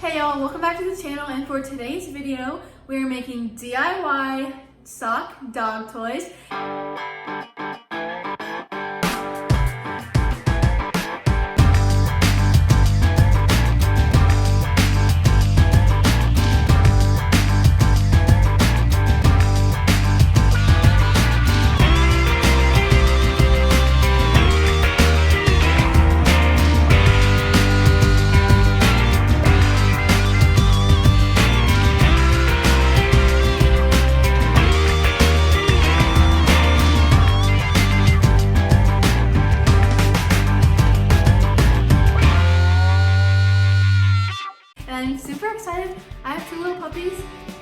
Hey y'all, welcome back to the channel, and for today's video, we are making DIY sock dog toys. I'm super excited. I have two little puppies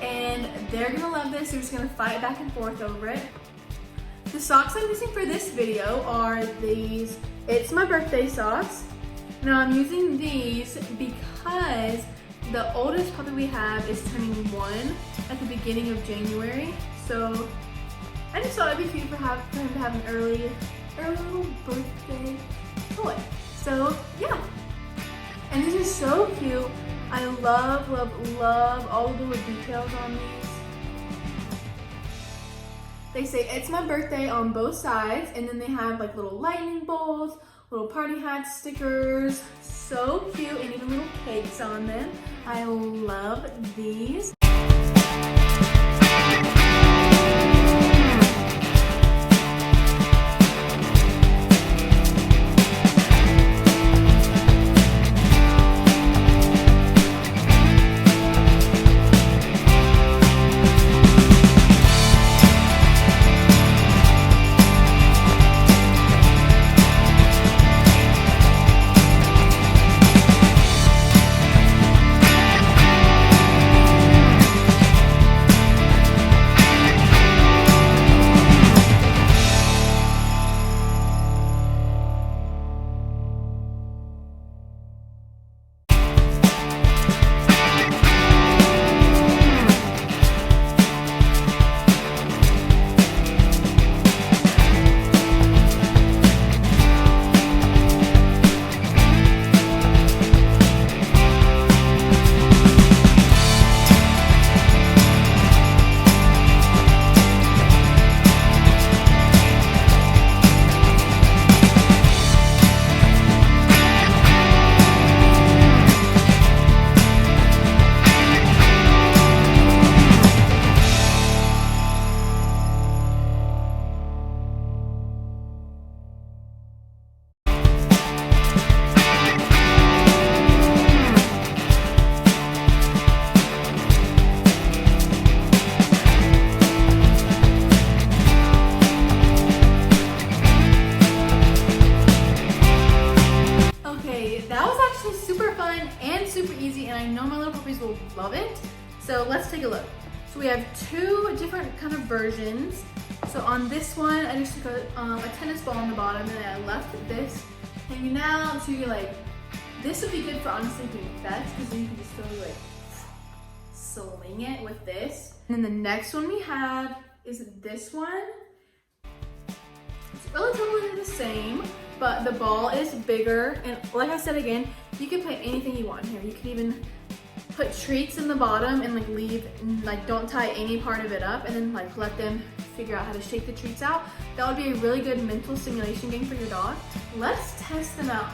and they're gonna love this. They're just gonna fight back and forth over it. The socks I'm using for this video are these It's My Birthday socks. Now I'm using these because the oldest puppy we have is turning 1 at the beginning of January. So I just thought it'd be cute for him to have an early little birthday toy. So yeah, and these are so cute. I love, love, love all of the little details on these. They say it's my birthday on both sides, and then they have like little lightning bolts, little party hats, stickers. So cute, and even little cakes on them. I love these. Super easy, and I know my little puppies will love it. So let's take a look. So we have two different kind of versions. So on this one, I just took a tennis ball on the bottom, and then I left this hanging out. So you're like, this would be good for honestly doing bets, because then you can just totally like swing it with this. And then the next one we have is this one. It's relatively the same, but the ball is bigger, and like I said again, you can put anything you want here. You can even put treats in the bottom and like leave, like don't tie any part of it up, and then like let them figure out how to shake the treats out. That would be a really good mental stimulation game for your dog. Let's test them out.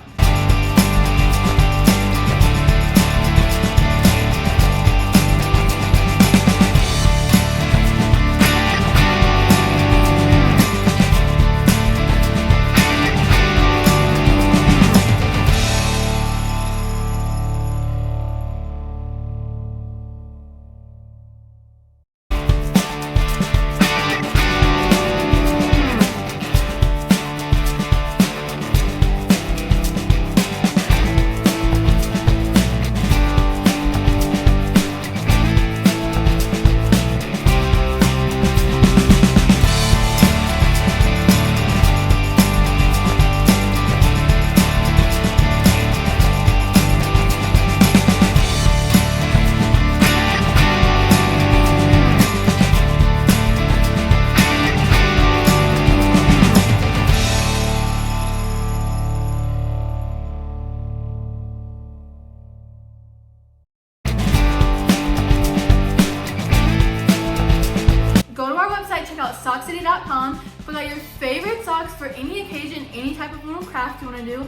sockscity.com. Pick out your favorite socks for any occasion, any type of little craft you want to do.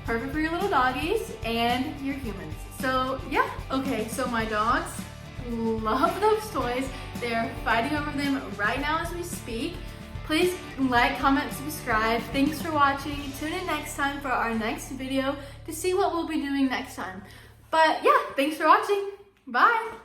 Perfect for your little doggies and your humans. So yeah, okay, so my dogs love those toys. They're fighting over them right now as we speak. Please like, comment, subscribe. Thanks for watching. Tune in next time for our next video to see what we'll be doing next time. But yeah, thanks for watching. Bye.